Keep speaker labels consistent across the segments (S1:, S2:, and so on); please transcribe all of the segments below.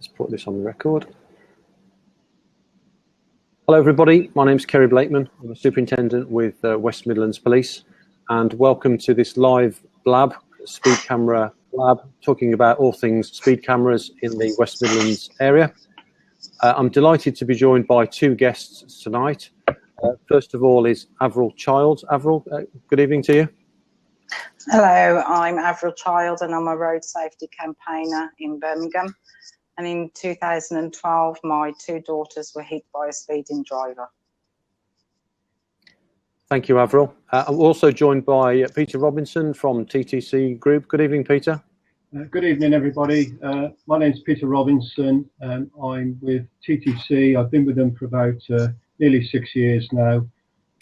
S1: Let's put this on the record. Hello everybody, my name's Kerry Blakeman. I'm a superintendent with West Midlands Police, and welcome to this live blab, speed camera blab, talking about all things speed cameras in the West Midlands area. I'm delighted to be joined by two guests tonight. First of all is Avril Childs. Avril, good evening to you.
S2: Hello, I'm Avril Child and I'm a road safety campaigner in Birmingham. And in 2012, my two daughters were hit by a speeding driver.
S1: Thank you, Avril. I'm also joined by Peter Robinson from TTC Group. Good evening, Peter.
S3: Good evening, everybody. My name's Peter Robinson. I'm with TTC. I've been with them for about nearly 6 years now,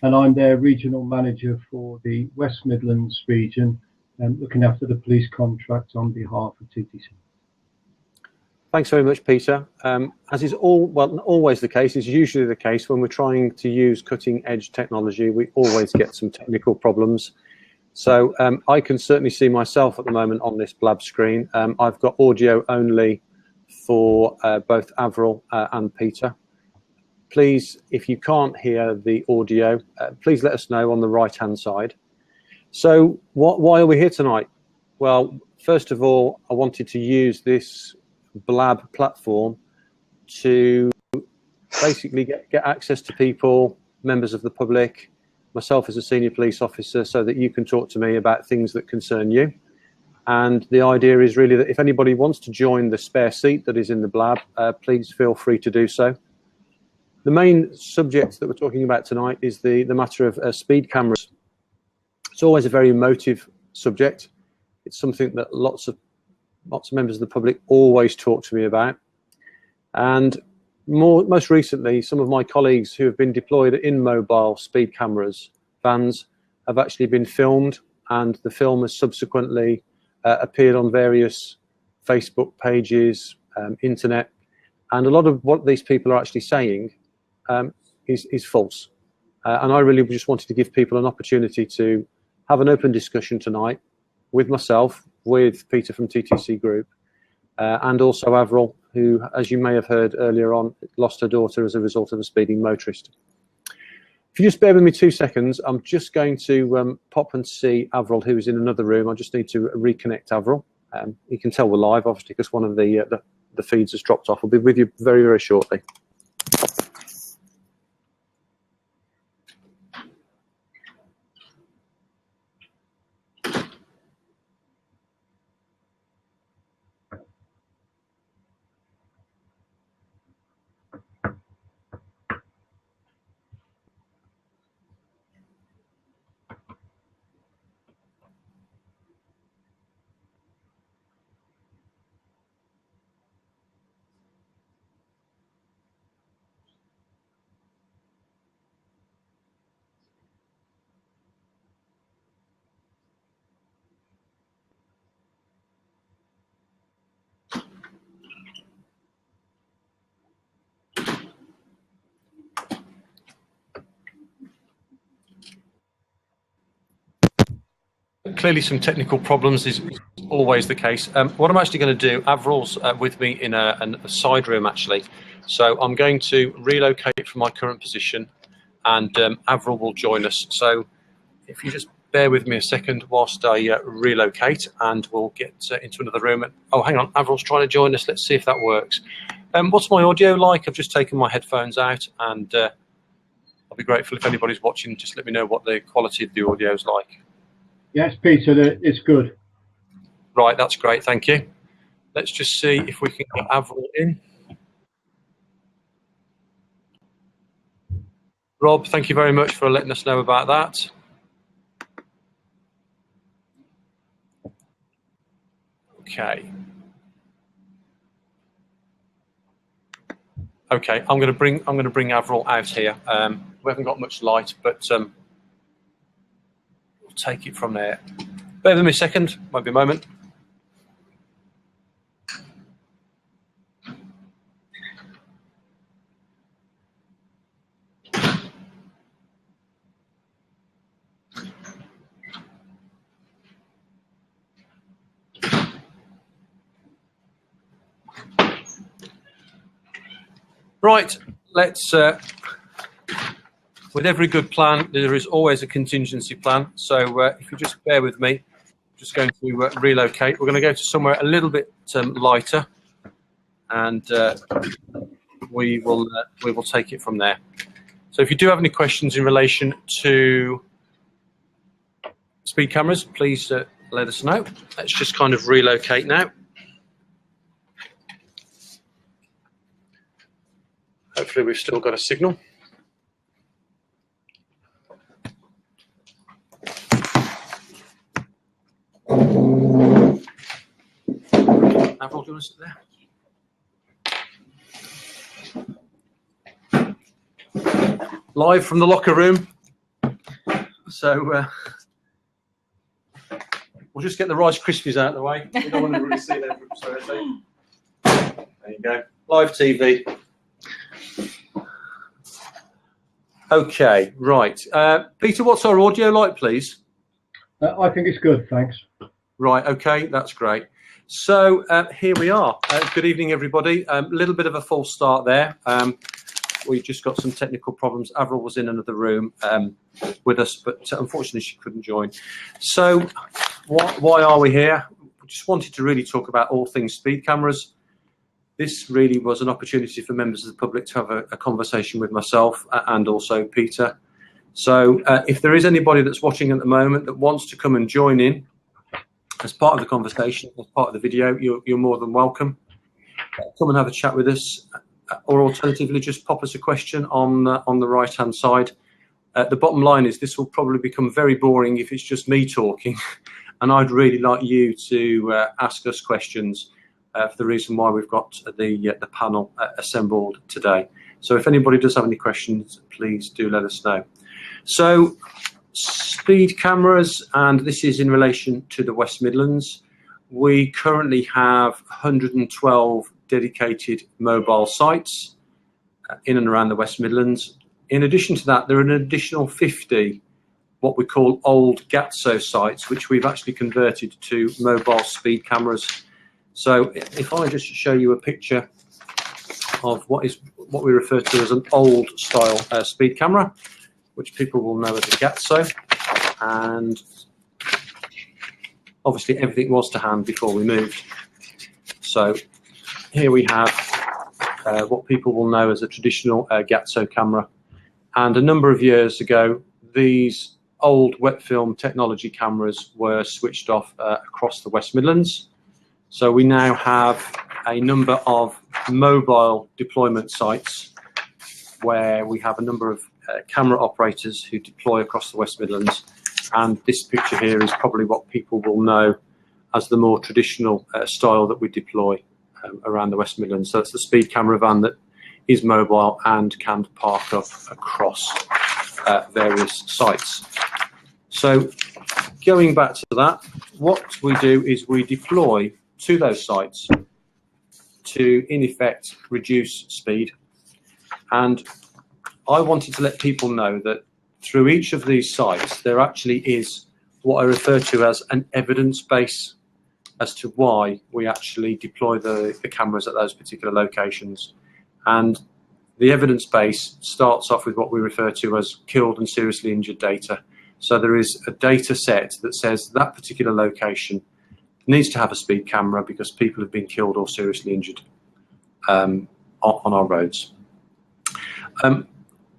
S3: and I'm their regional manager for the West Midlands region, looking after the police contract on behalf of TTC.
S1: Thanks very much, Peter. As is always the case, is usually the case when we're trying to use cutting-edge technology, we always get some technical problems. So I can certainly see myself at the moment on this blab screen. I've got audio only for both Avril and Peter. Please, if you can't hear the audio, please let us know on the right-hand side. So why are we here tonight? Well, first of all, I wanted to use this blab platform to basically get access to people, members of the public, myself as a senior police officer, so that you can talk to me about things that concern you. And the idea is really that if anybody wants to join the spare seat that is in the blab, please feel free to do so. The main subject that we're talking about tonight is the matter of speed cameras. It's always a very emotive subject. It's something that lots of members of the public always talk to me about. And most recently, some of my colleagues who have been deployed in mobile speed cameras, vans, have actually been filmed, and the film has subsequently appeared on various Facebook pages, internet, and a lot of what these people are actually saying is false. And I really just wanted to give people an opportunity to have an open discussion tonight with myself, with Peter from TTC Group, and also Avril, who, as you may have heard earlier on, lost her daughter as a result of a speeding motorist. If you just bear with me 2 seconds, I'm just going to pop and see Avril, who is in another room. I just need to reconnect Avril. You can tell we're live, obviously, because one of the feeds has dropped off. I'll be with you very, very shortly. Clearly some technical problems is always the case. What I'm actually going to do, Avril's with me in a side room actually, so I'm going to relocate from my current position, and Avril will join us. So if you just bear with me a second whilst I relocate, and we'll get into another room. Oh, hang on, Avril's trying to join us. Let's see if that works. What's my audio like? I've just taken my headphones out, and I'll be grateful if anybody's watching. Just let me know what the quality of the audio is like.
S3: Yes, Peter, it's good.
S1: Right, that's great, thank you. Let's just see if we can get Avril in. Rob, thank you very much for letting us know about that. Okay. Okay, I'm going to bring Avril out here. We haven't got much light, but we'll take it from there. Bear with me a second, might be a moment. Right, let's, with every good plan, there is always a contingency plan. So if you just bear with me, I'm just going to relocate. We're going to go to somewhere a little bit lighter, and we will take it from there. So if you do have any questions in relation to speed cameras, please let us know. Let's just kind of relocate now. Hopefully we've still got a signal. Avril, do you want to sit there? Live from the locker room. So we'll just get the Rice Krispies out of the way. We don't want to really see them from Thursday. There you go. Live TV. Okay, right. Peter, what's our audio like, please?
S3: I think it's good, thanks.
S1: Right, okay, that's great. So here we are. Good evening, everybody. A little bit of a false start there. We just got some technical problems. Avril was in another room with us, but unfortunately she couldn't join. So why are we here? We just wanted to really talk about all things speed cameras. This really was an opportunity for members of the public to have a conversation with myself and also Peter. So if there is anybody that's watching at the moment that wants to come and join in as part of the conversation, as part of the video, you're more than welcome. Come and have a chat with us, or alternatively just pop us a question on the right hand side. The bottom line is this will probably become very boring if it's just me talking, and I'd really like you to ask us questions for the reason why we've got the panel assembled today. So if anybody does have any questions, please do let us know. So speed cameras, and this is in relation to the West Midlands. We currently have 112 dedicated mobile sites in and around the West Midlands. In addition to that, there are an additional 50 what we call old GATSO sites, which we've actually converted to mobile speed cameras. So if I just show you a picture of what we refer to as an old style speed camera, which people will know as a GATSO, and obviously everything was to hand before we moved. So here we have what people will know as a traditional GATSO camera. And a number of years ago, these old wet film technology cameras were switched off across the West Midlands. So we now have a number of mobile deployment sites where we have a number of camera operators who deploy across the West Midlands. And this picture here is probably what people will know as the more traditional style that we deploy around the West Midlands. So it's the speed camera van that is mobile and can park up across various sites. So going back to that, what we do is we deploy to those sites to, in effect, reduce speed. And I wanted to let people know that through each of these sites, there actually is what I refer to as an evidence base as to why we actually deploy the cameras at those particular locations. And the evidence base starts off with what we refer to as killed and seriously injured data. So there is a data set that says that particular location needs to have a speed camera because people have been killed or seriously injured on our roads.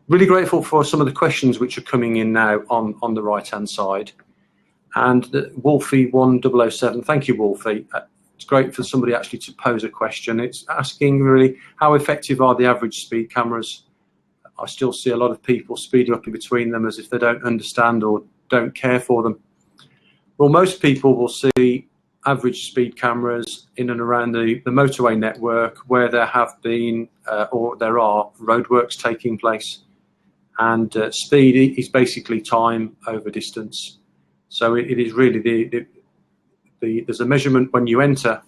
S1: Really grateful for some of the questions which are coming in now on the right hand side. And Wolfie1007, thank you, Wolfie. It's great for somebody actually to pose a question. It's asking really how effective are the average speed cameras. I still see a lot of people speeding up in between them as if they don't understand or don't care for them. Well, most people will see average speed cameras in and around the motorway network where there have been or there are roadworks taking place. And speed is basically time over distance. So it is really there's a measurement when you enter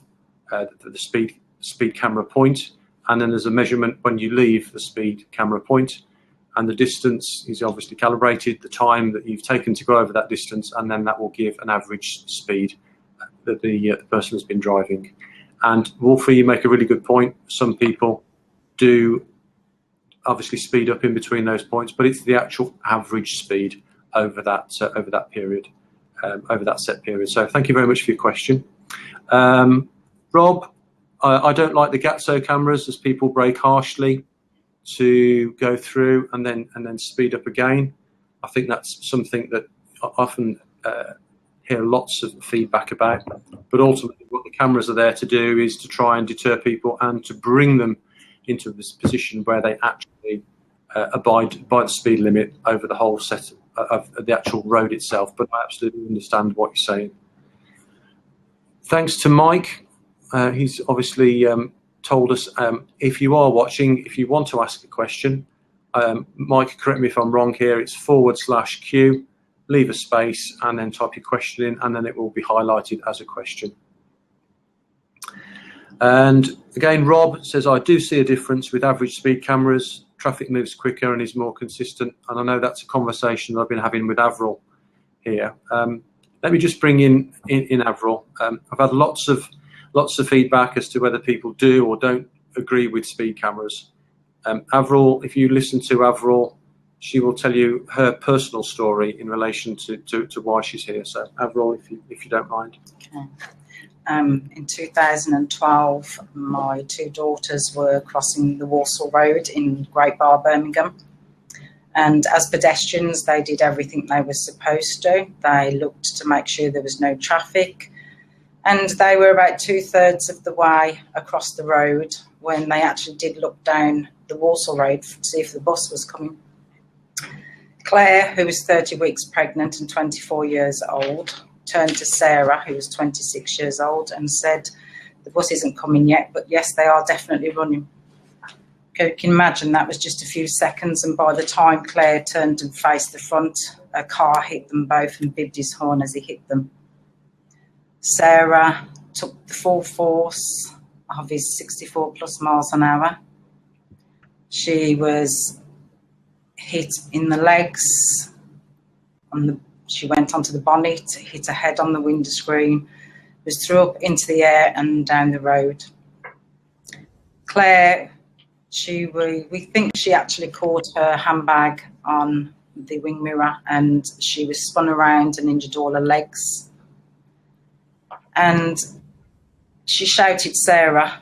S1: the speed camera point, and then there's a measurement when you leave the speed camera point, and the distance is obviously calibrated, the time that you've taken to go over that distance, and then that will give an average speed that the person has been driving. And Wolfie, you make a really good point. Some people do obviously speed up in between those points, but it's the actual average speed over that period, over that set period. So thank you very much for your question. Rob, I don't like the GATSO cameras as people brake harshly to go through and then speed up again. I think that's something that I often hear lots of feedback about, but ultimately what the cameras are there to do is to try and deter people and to bring them into this position where they actually abide by the speed limit over the whole set of the actual road itself. But I absolutely understand what you're saying. Thanks to Mike. He's obviously told us, if you are watching, if you want to ask a question, Mike, correct me if I'm wrong here, it's /Q, leave a space and then type your question in, and then it will be highlighted as a question. And again, Rob says, I do see a difference with average speed cameras. Traffic moves quicker and is more consistent. And I know that's a conversation I've been having with Avril here. Let me just bring in Avril. I've had lots of feedback as to whether people do or don't agree with speed cameras. Avril, if you listen to Avril, she will tell you her personal story in relation to why she's here. So Avril, if you don't mind.
S2: Okay. In 2012, my two daughters were crossing the Walsall Road in Great Bar, Birmingham. And as pedestrians, they did everything they were supposed to. They looked to make sure there was no traffic. And they were about 2/3 of the way across the road when they actually did look down the Walsall Road to see if the bus was coming. Claire, who was 30 weeks pregnant and 24 years old, turned to Sarah, who was 26 years old, and said, the bus isn't coming yet, but yes, they are definitely running. You can imagine that was just a few seconds, and by the time Claire turned and faced the front, a car hit them both and bibbed his horn as he hit them. Sarah took the full force of his 64 plus miles an hour. She was hit in the legs, she went onto the bonnet, hit her head on the windscreen, was thrown up into the air and down the road. Claire, we think she actually caught her handbag on the wing mirror and she was spun around and injured all her legs. And she shouted Sarah,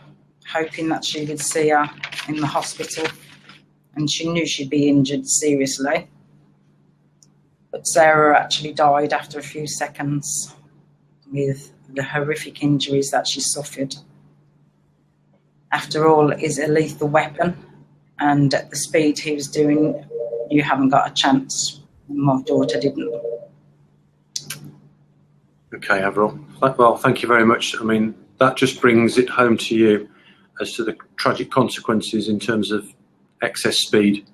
S2: hoping that she would see her in the hospital. And she knew she'd be injured seriously. But Sarah actually died after a few seconds with the horrific injuries that she suffered. After all, it is a lethal weapon, and at the speed he was doing, you haven't got a chance. My daughter didn't.
S1: Okay, Avril. Well, thank you very much. I mean, that just brings it home to you as to the tragic consequences in terms of excess speed,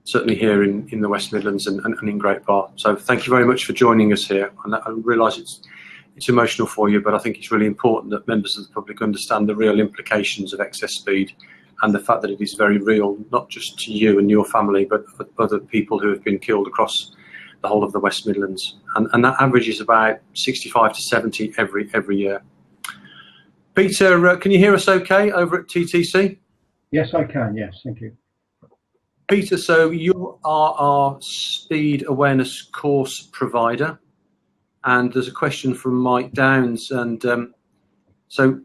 S1: certainly here in the West Midlands and in Great Bar. So thank you very much for joining us here. And I realise it's emotional for you, but I think it's really important that members of the public understand the real implications of excess speed and the fact that it is very real, not just to you and your family, but for other people who have been killed across the whole of the West Midlands. And that average is about 65 to 70 every year. Peter, can you hear us okay over at TTC?
S3: Yes, I can. Yes, thank you.
S1: Peter, so you are our speed awareness course provider, and there's a question from Mike Downs. And so can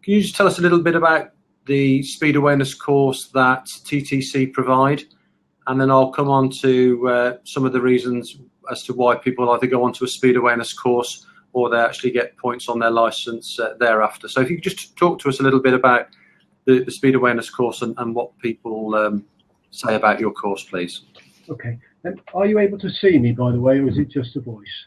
S1: you just tell us a little bit about the speed awareness course that TTC provide? And then I'll come on to some of the reasons as to why people either go onto a speed awareness course or they actually get points on their license thereafter. So if you could just talk to us a little bit about the speed awareness course and what people say about your course, please.
S3: Okay. Are you able to see me, by the way, or is it just a voice?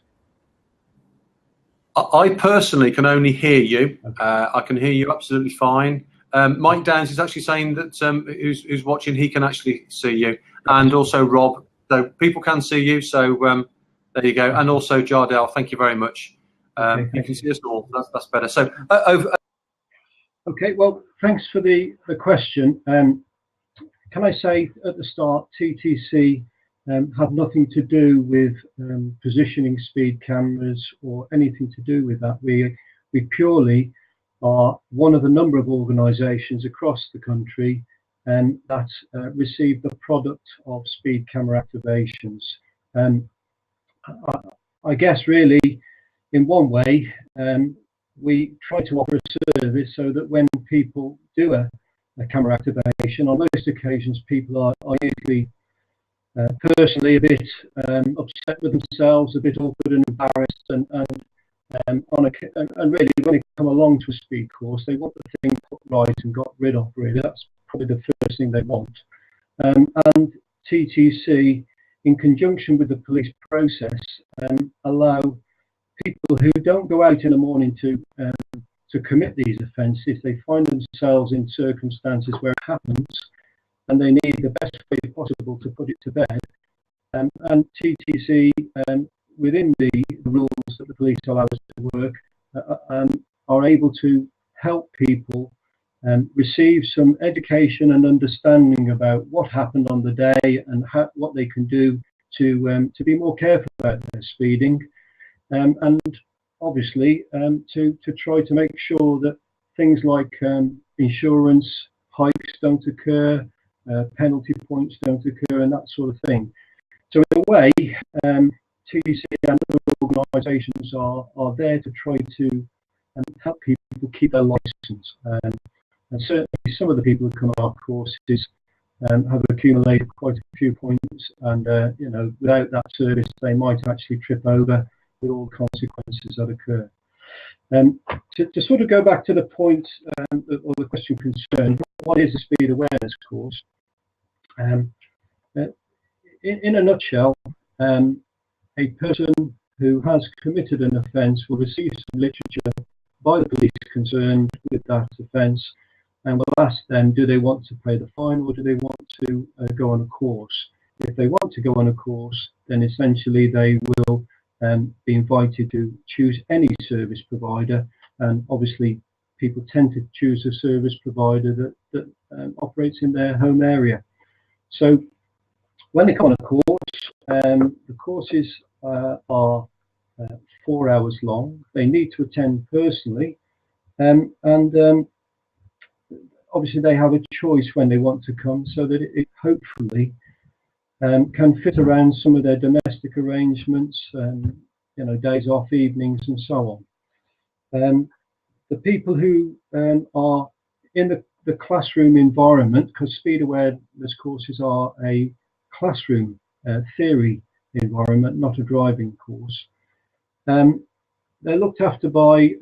S1: I personally can only hear you.
S3: Okay.
S1: I can hear you absolutely fine. Mike Downs is actually saying that who's watching, he can actually see you, and also Rob. So people can see you. So there you go. And also Jardel, thank you very much. You can see us all. That's better. So over.
S3: Okay. Well, thanks for the question. Can I say at the start, TTC have nothing to do with positioning speed cameras or anything to do with that. We purely are one of a number of organisations across the country that receive the product of speed camera activations. I guess really, in one way, we try to offer a service so that when people do a camera activation, on most occasions people are usually personally a bit upset with themselves, a bit awkward and embarrassed, and really when they come along to a speed course, they want the thing put right and got rid of. Really, that's probably the first thing they want. And TTC, in conjunction with the police process, allow people who don't go out in the morning to commit these offences. They find themselves in circumstances where it happens, and they need the best way possible to put it to bed. And TTC, within the rules that the police allow us to work, are able to help people receive some education and understanding about what happened on the day and what they can do to be more careful about their speeding, and obviously to try to make sure that things like insurance hikes don't occur, penalty points don't occur, and that sort of thing. So in a way, TTC and other organisations are there to try to help people keep their licence. And certainly some of the people who come on our courses have accumulated quite a few points, and you know, without that service they might actually trip over with all the consequences that occur. To sort of go back to the point or the question concerned, what is a speed awareness course? In a nutshell, a person who has committed an offence will receive some literature by the police concerned with that offence, and we'll ask them, do they want to pay the fine or do they want to go on a course? If they want to go on a course, then essentially they will be invited to choose any service provider, and obviously people tend to choose a service provider that operates in their home area. So when they come on a course, the courses are 4 hours long. They need to attend personally, and obviously they have a choice when they want to come, so that it hopefully can fit around some of their domestic arrangements, you know, days off, evenings, and so on. The people who are in the classroom environment, because speed awareness courses are a classroom theory environment, not a driving course. They're looked after by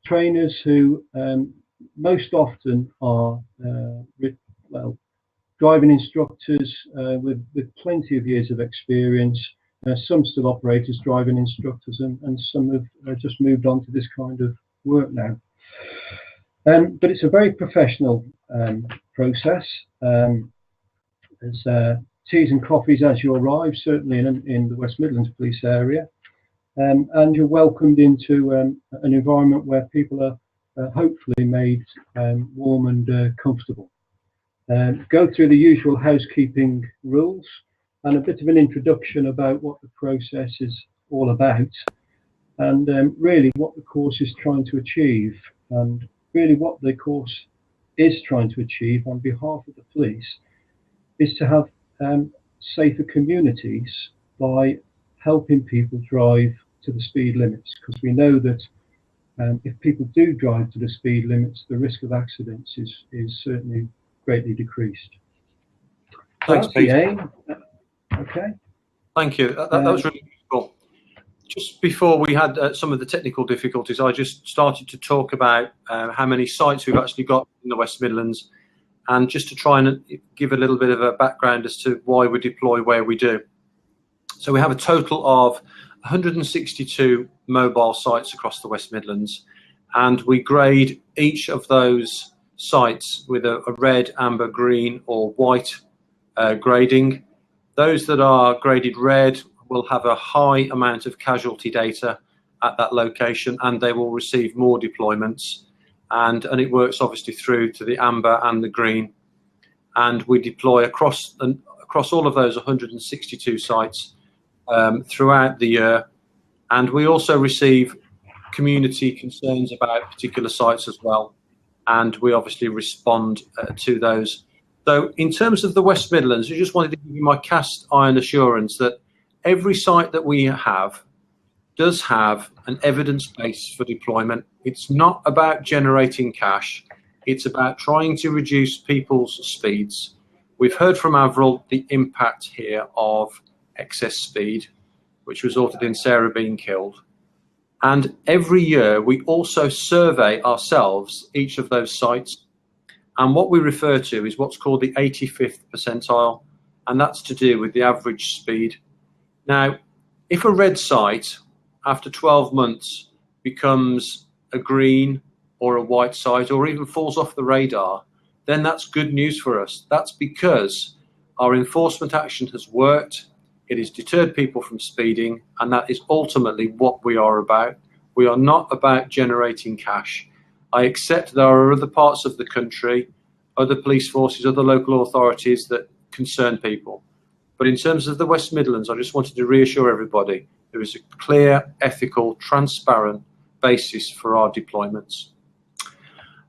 S3: trainers who most often are driving instructors with plenty of years of experience. Some still operate as driving instructors, and some have just moved on to this kind of work now. But it's a very professional process. There's teas and coffees as you arrive, certainly in the West Midlands police area, and you're welcomed into an environment where people are hopefully made warm and comfortable. Go through the usual housekeeping rules and a bit of an introduction about what the process is all about, and really what the course is trying to achieve, and really what the course is trying to achieve on behalf of the police is to have safer communities by helping people drive to the speed limits, because we know that if people do drive to the speed limits, the risk of accidents is certainly greatly decreased.
S1: Thanks, Peter.
S3: Okay.
S1: Thank you. That was really useful. Just before we had some of the technical difficulties, I just started to talk about how many sites we've actually got in the West Midlands, and just to try and give a little bit of a background as to why we deploy where we do. So we have a total of 162 mobile sites across the West Midlands, and we grade each of those sites with a red, amber, green or white grading. Those that are graded red will have a high amount of casualty data at that location, and they will receive more deployments, and it works obviously through to the amber and the green, and we deploy across all of those 162 sites throughout the year. And we also receive community concerns about particular sites as well, and we obviously respond to those So in terms of the West Midlands, I just wanted to give you my cast iron assurance that every site that we have does have an evidence base for deployment. It's not about generating cash. It's about trying to reduce people's speeds. We've heard from Avril the impact here of excess speed, which resulted in Sarah being killed. And every year we also survey ourselves, each of those sites. And what we refer to is what's called the 85th percentile. And that's to do with the average speed. Now, if a red site after 12 months becomes a green or a white site, or even falls off the radar, then that's good news for us. That's because our enforcement action has worked. It has deterred people from speeding, and that is ultimately what we are about. We are not about generating cash. I accept there are other parts of the country, other police forces, other local authorities that concern people. But in terms of the West Midlands, I just wanted to reassure everybody there is a clear, ethical, transparent basis for our deployments.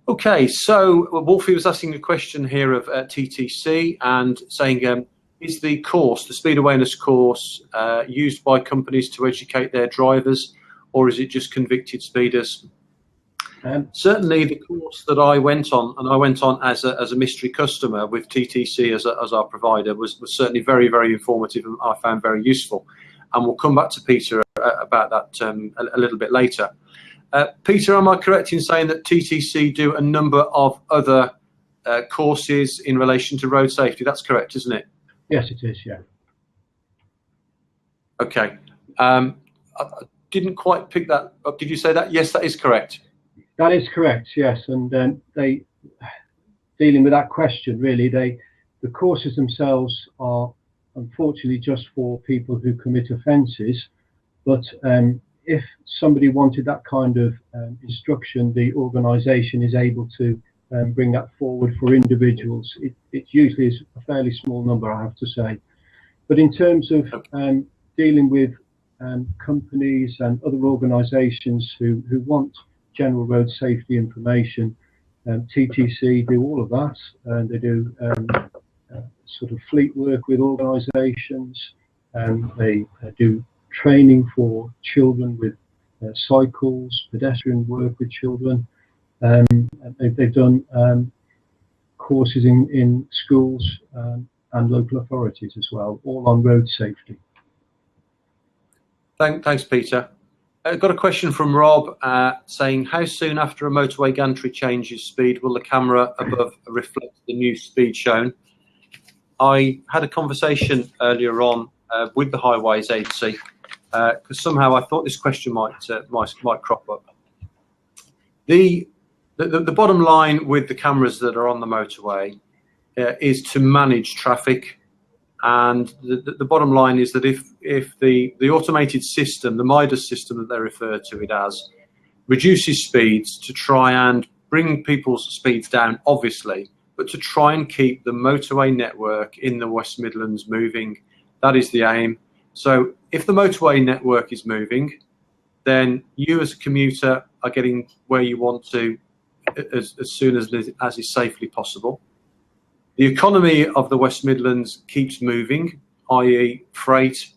S1: Okay, so Wolfie was asking a question here of TTC and saying, is the course, the speed awareness course, used by companies to educate their drivers, or is it just convicted speeders? Certainly the course that I went on, and I went on as a mystery customer with TTC as our provider, was certainly very, very informative and I found very useful. And we'll come back to Peter about that a little bit later. Peter, am I correct in saying that TTC do a number of other courses in relation to road safety? That's correct, isn't it?
S3: Yes, it is, yeah.
S1: Okay. I didn't quite pick that up. Did you say that? Yes, that is correct.
S3: That is correct, yes. And they, dealing with that question, really, the courses themselves are unfortunately just for people who commit offences. But if somebody wanted that kind of instruction, the organisation is able to bring that forward for individuals. It usually is a fairly small number, I have to say. But in terms of dealing with companies and other organisations who want general road safety information, TTC do all of that, and they do sort of fleet work with organisations, and they do training for children with cycles, pedestrian work with children. They've done courses in schools and local authorities as well, all on road safety.
S1: Thanks, Peter. I've got a question from Rob saying, how soon after a motorway gantry changes speed will the camera above reflect the new speed shown? I had a conversation earlier on with the Highways Agency because somehow I thought this question might crop up. The bottom line with the cameras that are on the motorway is to manage traffic. And the bottom line is that if the automated system, the Midas system that they refer to it as, reduces speeds to try and bring people's speeds down, obviously, but to try and keep the motorway network in the West Midlands moving, that is the aim. So if the motorway network is moving, then you as a commuter are getting where you want to as soon as is safely possible. The economy of the West Midlands keeps moving, i.e. freight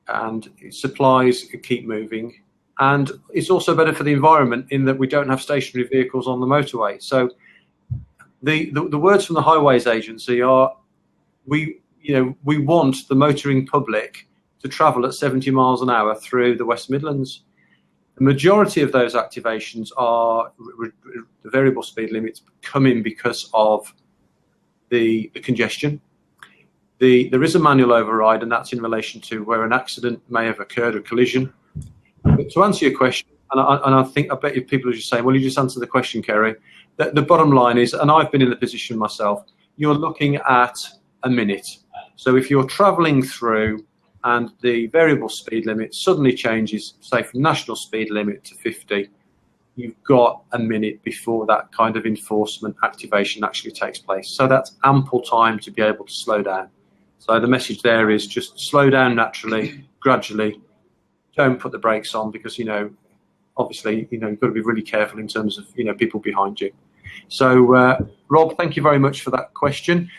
S1: and supplies keep moving. And it's also better for the environment in that we don't have stationary vehicles on the motorway. So the words from the Highways Agency are, we want the motoring public to travel at 70 miles an hour through the West Midlands. The majority of those activations are the variable speed limits come in because of the congestion. There is a manual override, and that's in relation to where an accident may have occurred, a collision. But to answer your question, and I bet if people are just saying, well, you just answer the question, Kerry. The bottom line is, and I've been in the position myself, you're looking at a minute. So if you're travelling through and the variable speed limit suddenly changes, say from national speed limit to 50, you've got a minute before that kind of enforcement activation actually takes place. So that's ample time to be able to slow down. So the message there is just slow down naturally, gradually. Don't put the brakes on because, obviously, you've got to be really careful in terms of, people behind you. So, Rob, thank you very much for that question.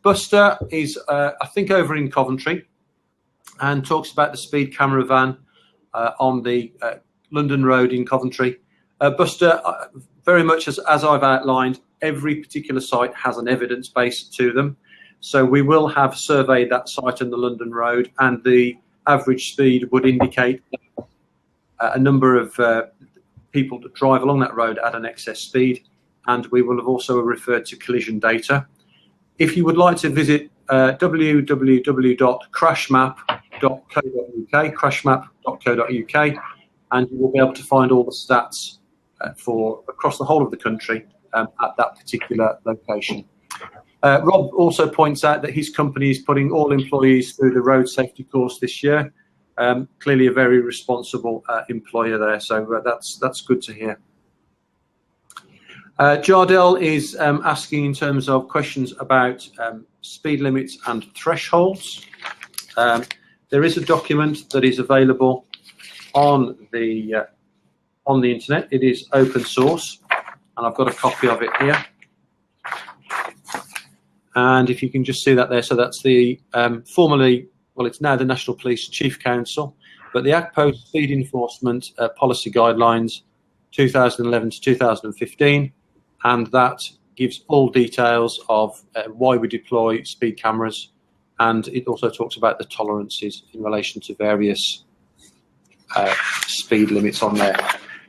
S1: Buster is, I think, over in Coventry and talks about the speed camera van on the London Road in Coventry. Buster, very much as I've outlined, every particular site has an evidence base to them. So we will have surveyed that site on the London Road, and the average speed would indicate a number of people that drive along that road at an excess speed, and we will have also referred to collision data. If you would like to visit www.crashmap.co.uk, crashmap.co.uk, and you will be able to find all the stats for across the whole of the country at that particular location. Rob also points out that his company is putting all employees through the road safety course this year. Clearly a very responsible employer there, so that's good to hear. Jardel is asking in terms of questions about speed limits and thresholds. There is a document that is available on the internet. It is open source, and I've got a copy of it here. And if you can just see that there, so that's the formerly, well, it's now the National Police Chief Counsel, but the ACPO Speed Enforcement Policy Guidelines 2011 to 2015, and that gives all details of why we deploy speed cameras, and it also talks about the tolerances in relation to various speed limits on there.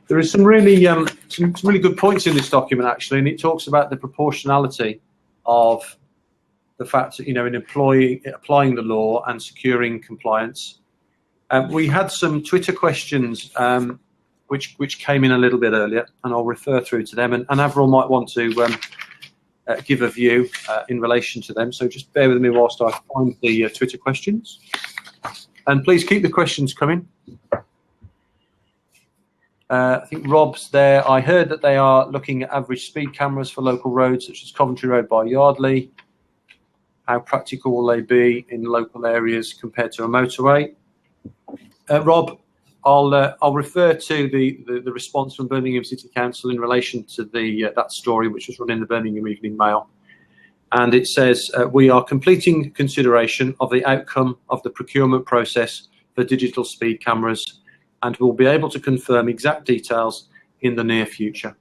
S1: There is some really good points in this document, actually, and it talks about the proportionality of the fact that, in applying the law and securing compliance. We had some Twitter questions which came in a little bit earlier, and I'll refer through to them, and Avril might want to give a view in relation to them, so just bear with me whilst I find the Twitter questions. And please keep the questions coming. I think Rob's there. I heard that they are looking at average speed cameras for local roads such as Coventry Road by Yardley. How practical will they be in local areas compared to a motorway? Rob, I'll refer to the response from Birmingham City Council in relation to that story which was run in the Birmingham Evening Mail, and it says we are completing consideration of the outcome of the procurement process for digital speed cameras, and we'll be able to confirm exact details in the near future.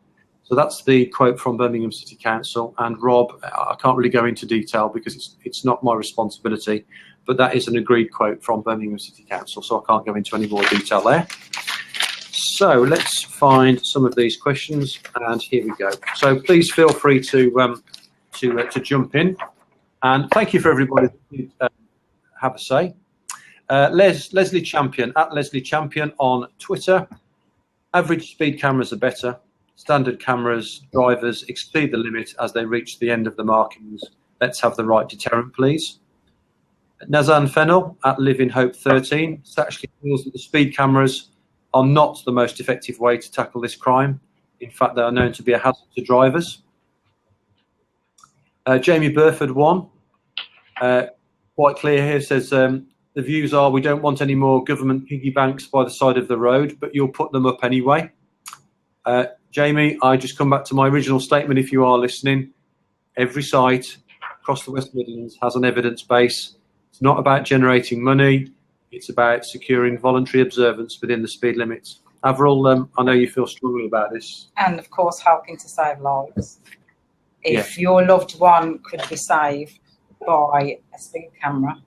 S1: So that's the quote from Birmingham City Council. And Rob, I can't really go into detail because it's not my responsibility, but that is an agreed quote from Birmingham City Council, so I can't go into any more detail there. So let's find some of these questions, and here we go. So please feel free to jump in, and thank you for everybody who have a say. Leslie Champion, at Leslie Champion on Twitter. Average speed cameras are better. Standard cameras, drivers exceed the limit as they reach the end of the markings. Let's have the right deterrent, please. Nazan Fennell at Live in Hope 13 actually feels that the speed cameras are not the most effective way to tackle this crime. In fact, they are known to be a hazard to drivers. Jamie Burford 1, quite clear here, says the views are we don't want any more government piggy banks by the side of the road, but you'll put them up anyway. Jamie, I just come back to my original statement. If you are listening, every site across the West Midlands has an evidence base. It's not about generating money. It's about securing voluntary observance within the speed limits. Avril, I know you feel strongly about this.
S2: And of course, helping to save lives. If your loved one could be saved by a speed camera,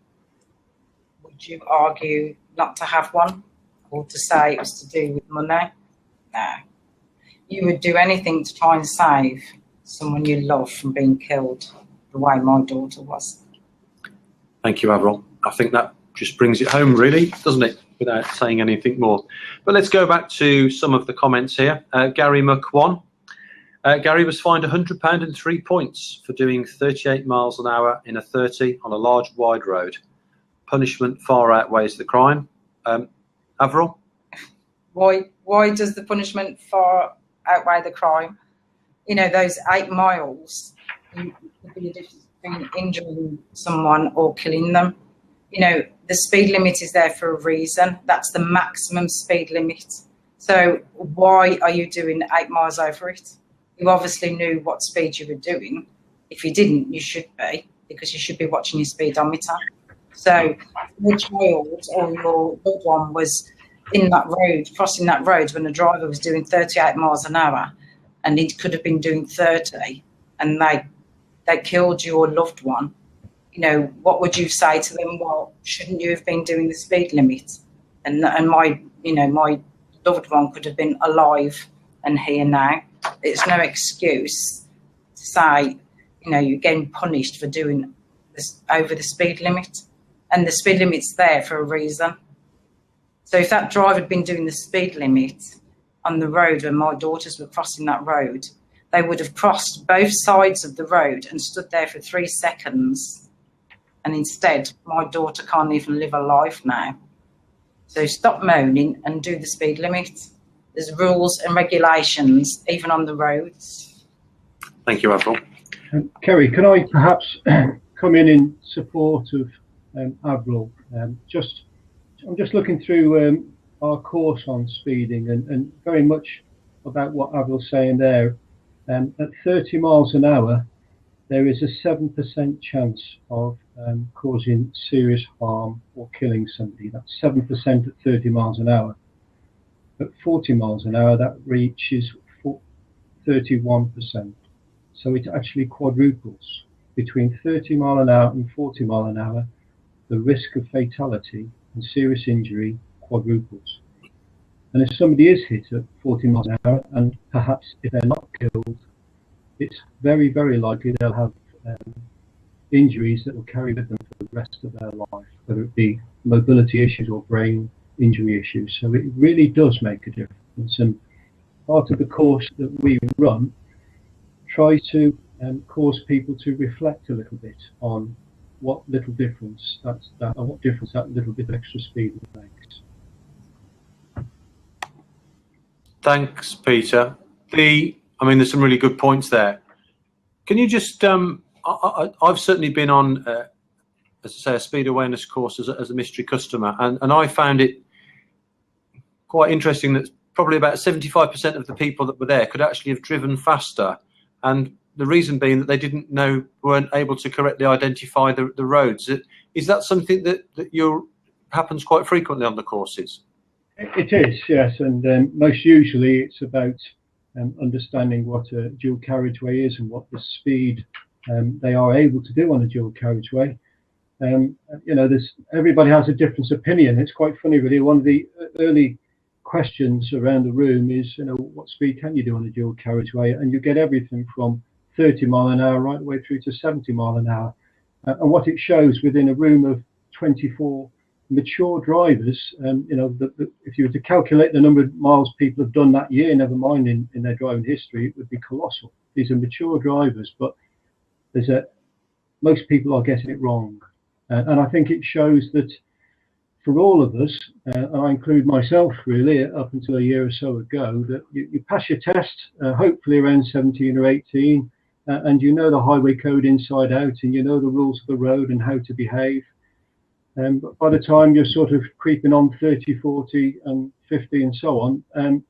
S2: would you argue not to have one, or to say it was to do with money? No. You would do anything to try and save someone you love from being killed, the way my daughter was.
S1: Thank you, Avril. I think that just brings it home, really, doesn't it, without saying anything more. But let's go back to some of the comments here. Gary Muck1. Gary was fined £100 and 3 points for doing 38 miles an hour in a 30 on a large, wide road. Punishment far outweighs the crime. Avril?
S2: Why does the punishment far outweigh the crime? Those 8 miles, you could be a difference between injuring someone or killing them. The speed limit is there for a reason. That's the maximum speed limit. So why are you doing 8 miles over it? you obviously knew what speed you were doing. If you didn't, you should be, because you should be watching your speedometer. So your child or your loved one was in that road, crossing that road when the driver was doing 38 miles an hour, and he could have been doing 30, and they killed your loved one. You know, what would you say to them? Well, shouldn't you have been doing the speed limit? And my loved one could have been alive and here now. It's no excuse to say, you know, you're getting punished for doing this over the speed limit. And the speed limit's there for a reason. So if that driver had been doing the speed limit on the road when my daughters were crossing that road, they would have crossed both sides of the road and stood there for 3 seconds. And instead, my daughter can't even live her life now. So stop moaning and do the speed limit. There's rules and regulations, even on the roads.
S1: Thank you, Avril.
S3: Kerry, can I perhaps come in support of Avril? I'm just looking through our course on speeding and very much about what Avril's saying there. At 30 miles an hour, there is a 7% chance of causing serious harm or killing somebody. That's 7% at 30 miles an hour. At 40 miles an hour, that reaches 31%. So it actually quadruples. Between 30 mile an hour and 40 mile an hour, the risk of fatality and serious injury quadruples. And if somebody is hit at 40 miles an hour, and perhaps if they're not killed, it's very, very likely they'll have injuries that will carry with them for the rest of their life, whether it be mobility issues or brain injury issues. So it really does make a difference. And part of the course that we run try to cause people to reflect a little bit on what difference that little bit of extra speed makes.
S1: Thanks, Peter. There's some really good points there. Can you just, I've certainly been on, as I say, a speed awareness course as a mystery customer, and I found it quite interesting that probably about 75% of the people that were there could actually have driven faster, and the reason being that they weren't able to correctly identify the roads. Is that something that happens quite frequently on the courses?
S3: It is, yes, and most usually it's about understanding what a dual carriageway is and what the speed they are able to do on a dual carriageway. Everybody has a different opinion. It's quite funny, really. One of the early questions around the room is, what speed can you do on a dual carriageway? And you get everything from 30 mile an hour right the way through to 70 mile an hour. And what it shows within a room of 24 mature drivers, if you were to calculate the number of miles people have done that year, never mind in their driving history, it would be colossal. These are mature drivers, but most people are getting it wrong. And I think it shows that for all of us, and I include myself really, up until a year or so ago, that you pass your test, hopefully around 17 or 18, and you know the highway code inside out, and you know the rules of the road and how to behave. But by the time you're sort of creeping on 30, 40 and 50 and so on,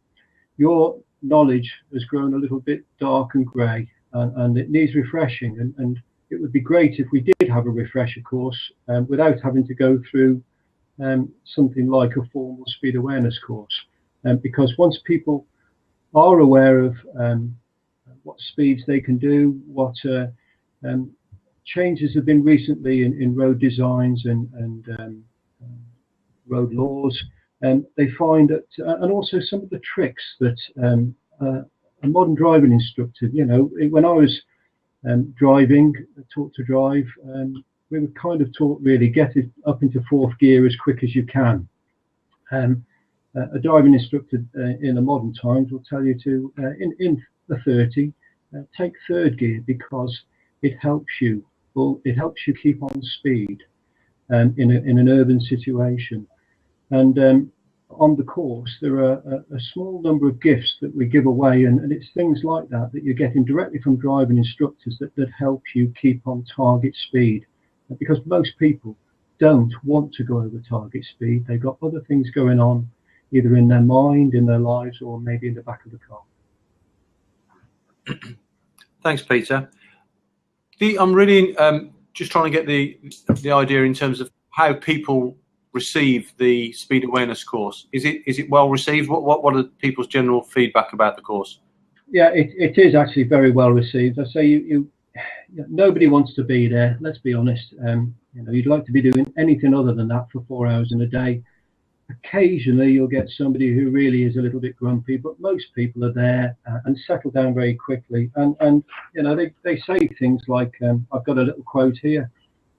S3: your knowledge has grown a little bit dark and grey, and it needs refreshing. And it would be great if we did have a refresher course without having to go through something like a formal speed awareness course. Because once people are aware of what speeds they can do, what changes have been recently in road designs and road laws, and they find that, and also some of the tricks that a modern driving instructor, when I was driving, taught to drive, we were kind of taught really get it up into fourth gear as quick as you can. A driving instructor in the modern times will tell you to, in the 30, take third gear, because it helps you. Well, it helps you keep on speed in an urban situation. And on the course, there are a small number of gifts that we give away, and it's things like that you're getting directly from driving instructors that help you keep on target speed. Because most people don't want to go over target speed. They've got other things going on, either in their mind, in their lives, or maybe in the back of the car.
S1: Thanks, Peter. I'm really just trying to get the idea in terms of how people receive the speed awareness course. Is it well received? What are people's general feedback about the course?
S3: Yeah, it is actually very well received. I say nobody wants to be there. Let's be honest. You'd like to be doing anything other than that for 4 hours in a day. Occasionally, you'll get somebody who really is a little bit grumpy, but most people are there and settle down very quickly. And they say things like, I've got a little quote here.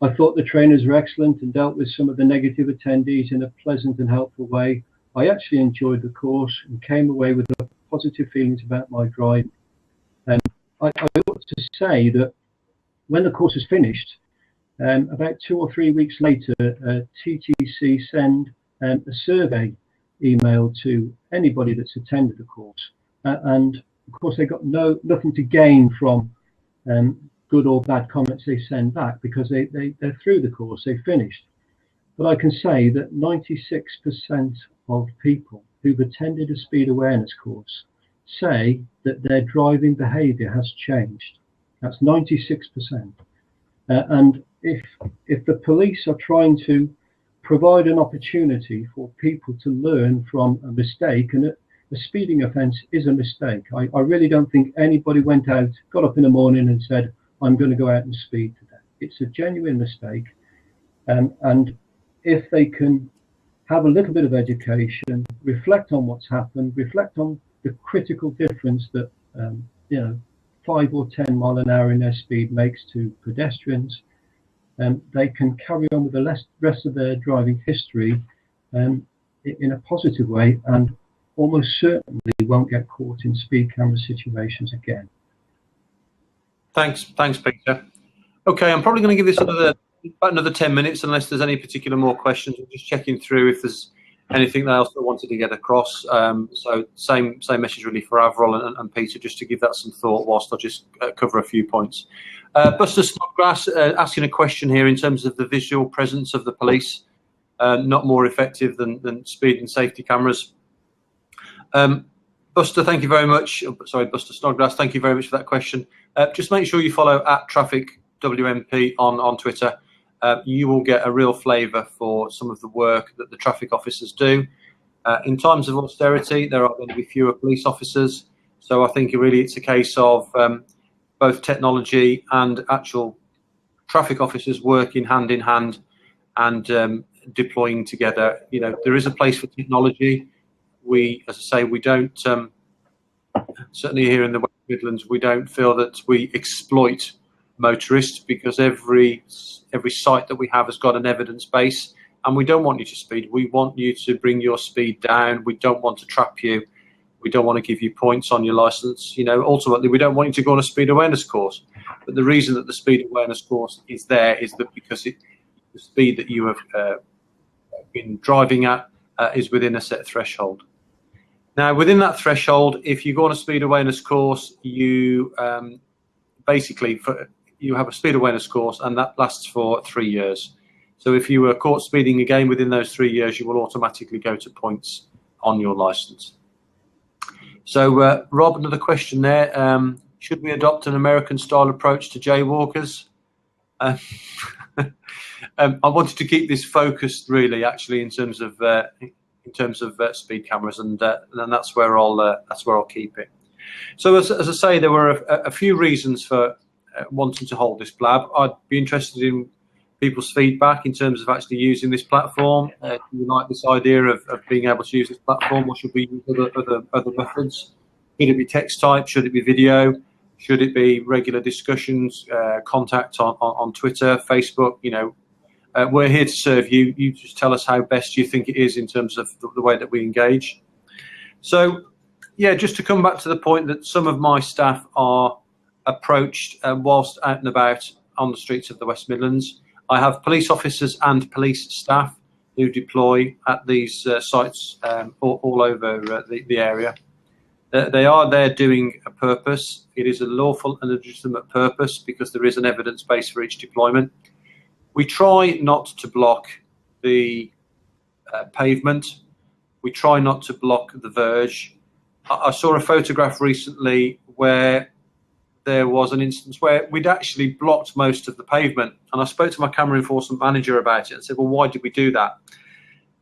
S3: I thought the trainers were excellent and dealt with some of the negative attendees in a pleasant and helpful way. I actually enjoyed the course and came away with positive feelings about my drive. And I ought to say that when the course is finished, about 2 or 3 weeks later, TTC send a survey email to anybody that's attended the course, and of course they got nothing to gain from good or bad comments they send back, because they're through the course, they finished. But I can say that 96% of people who've attended a speed awareness course say that their driving behaviour has changed. That's 96%. And if the police are trying to provide an opportunity for people to learn from a mistake, and a speeding offence is a mistake. I really don't think anybody went out, got up in the morning and said, I'm going to go out and speed today. It's a genuine mistake. And if they can have a little bit of education, reflect on what's happened, reflect on the critical difference that 5 or 10 mile an hour in their speed makes to pedestrians, they can carry on with the rest of their driving history in a positive way, and almost certainly won't get caught in speed camera situations again.
S1: Thanks, Peter. Okay, I'm probably going to give this about another 10 minutes, unless there's any particular more questions. I'm just checking through if there's anything else I wanted to get across. So same message really for Avril and Peter, just to give that some thought whilst I just cover a few points. Buster Snodgrass asking a question here in terms of the visual presence of the police, not more effective than speed and safety cameras. Buster, thank you very much. Sorry, Buster Snodgrass, thank you very much for that question. Just make sure you follow @TrafficWMP on Twitter. You will get a real flavour for some of the work that the traffic officers do. In times of austerity, there are going to be fewer police officers. So I think really it's a case of both technology and actual traffic officers working hand in hand and deploying together. There is a place for technology. As I say, we don't, certainly here in the West Midlands, we don't feel that we exploit motorists, because every site that we have has got an evidence base, and we don't want you to speed. We want you to bring your speed down. We don't want to trap you. We don't want to give you points on your license. Ultimately, we don't want you to go on a speed awareness course. But the reason that the speed awareness course is there is that because the speed that you have been driving at is within a set threshold. Now, within that threshold, if you go on a speed awareness course, you basically you have a speed awareness course, and that lasts for 3 years. So if you were caught speeding again within those 3 years, you will automatically go to points on your license. So, Rob, another question there. Should we adopt an American-style approach to jaywalkers? I wanted to keep this focused, really, actually, in terms of speed cameras, and that's where I'll keep it. So, as I say, there were a few reasons for wanting to hold this blab. I'd be interested in people's feedback in terms of actually using this platform. Do you like this idea of being able to use this platform, or should we use other methods? Should it be text type? Should it be video? Should it be regular discussions, contact on Twitter, Facebook? We're here to serve you. You just tell us how best you think it is in terms of the way that we engage. So, yeah, just to come back to the point that some of my staff are approached whilst out and about on the streets of the West Midlands. I have police officers and police staff who deploy at these sites all over the area. They are there doing a purpose. It is a lawful and legitimate purpose, because there is an evidence base for each deployment. We try not to block the pavement. We try not to block the verge. I saw a photograph recently where there was an instance where we'd actually blocked most of the pavement, and I spoke to my camera enforcement manager about it and said, well, why did we do that?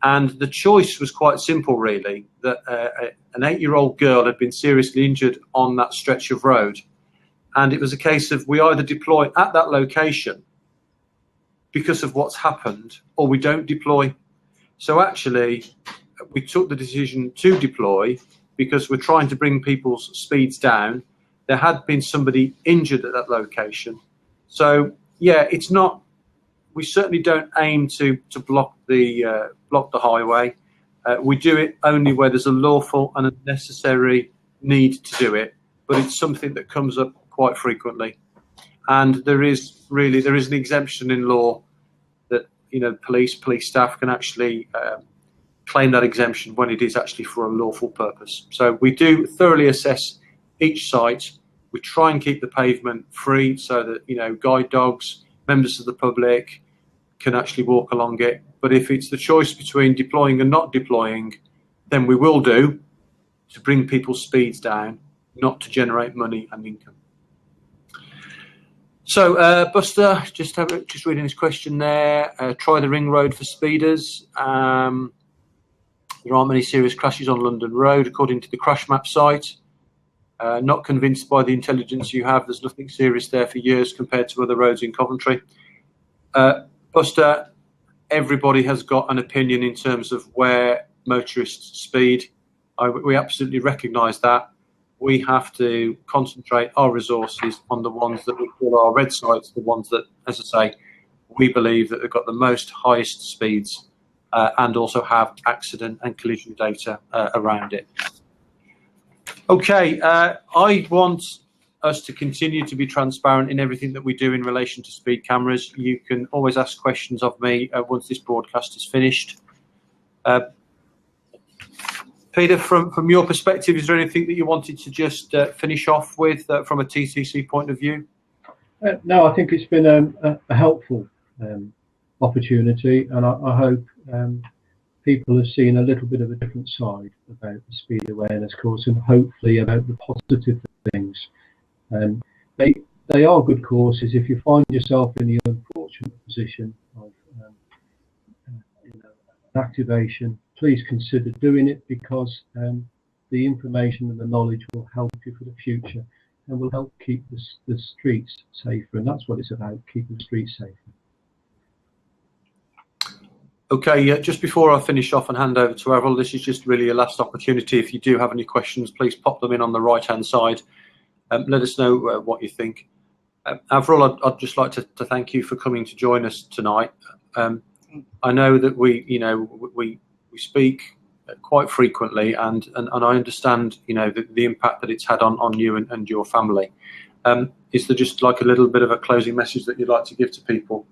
S1: And the choice was quite simple, really, that an 8-year-old girl had been seriously injured on that stretch of road. And it was a case of we either deploy at that location because of what's happened, or we don't deploy. So actually, we took the decision to deploy because we're trying to bring people's speeds down. There had been somebody injured at that location. So, yeah, it's not, we certainly don't aim to block the highway. We do it only where there's a lawful and a necessary need to do it, but it's something that comes up quite frequently. And there is an exemption in law that, you know, police staff can actually claim that exemption when it is actually for a lawful purpose. So we do thoroughly assess each site. We try and keep the pavement free so that, you know, guide dogs, members of the public can actually walk along it. But if it's the choice between deploying and not deploying, then we will do, to bring people's speeds down, not to generate money and income. So, Buster, just reading this question there. Try the ring road for speeders. There aren't many serious crashes on London Road, according to the crash map site. Not convinced by the intelligence you have. There's nothing serious there for years compared to other roads in Coventry. Buster, everybody has got an opinion in terms of where motorists speed. We absolutely recognise that. We have to concentrate our resources on the ones that we call our red sites, the ones that, as I say, we believe that they've got the most highest speeds and also have accident and collision data around it. Okay, I want us to continue to be transparent in everything that we do in relation to speed cameras. You can always ask questions of me once this broadcast is finished. Peter, from your perspective, is there anything that you wanted to just finish off with from a TTC point of view?
S3: No, I think it's been a helpful opportunity, and I hope people have seen a little bit of a different side about the speed awareness course, and hopefully about the positive things. They are good courses. If you find yourself in the unfortunate position of an activation, please consider doing it, because the information and the knowledge will help you for the future and will help keep the streets safer. And that's what it's about, keeping the streets safer.
S1: Okay, just before I finish off and hand over to Avril, this is just really a last opportunity. If you do have any questions, please pop them in on the right-hand side. Let us know what you think. Avril, I'd just like to thank you for coming to join us tonight. I know that we speak quite frequently, and I understand, you know, the impact that it's had on you and your family. Is there just like a little bit of a closing message that you'd like to give to people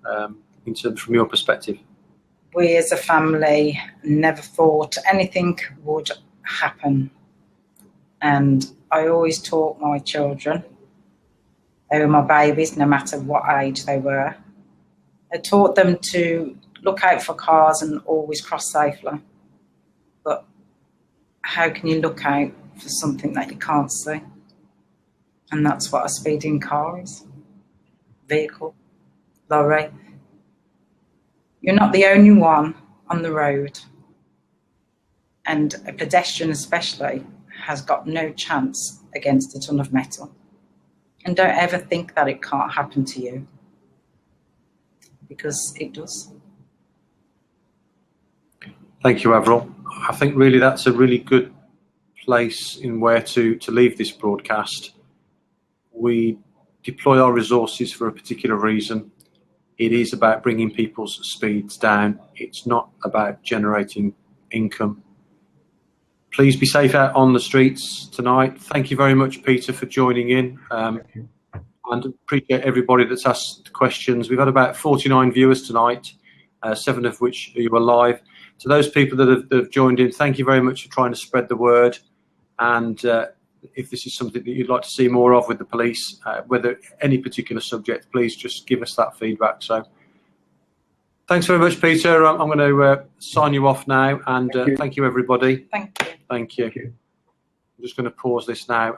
S1: in terms from your perspective?
S2: We as a family never thought anything would happen, and I always taught my children, they were my babies no matter what age they were, I taught them to look out for cars and always cross safely. But how can you look out for something that you can't see? And that's what a speeding car is. Vehicle, lorry. You're not the only one on the road. And a pedestrian especially has got no chance against a ton of metal. And don't ever think that it can't happen to you, because it does.
S1: Thank you, Avril. I think really that's a really good place in where to leave this broadcast. We deploy our resources for a particular reason. It is about bringing people's speeds down. It's not about generating income. Please be safe out on the streets tonight. Thank you very much, Peter, for joining in. And appreciate everybody that's asked questions. We've had about 49 viewers tonight, 7 of which you were live. To those people that have joined in, thank you very much for trying to spread the word. And if this is something that you'd like to see more of with the police, whether any particular subject, please just give us that feedback. So thanks very much, Peter. I'm going to sign you off now, and thank you, everybody.
S2: Thank you.
S1: Thank you. I'm just going to pause this now.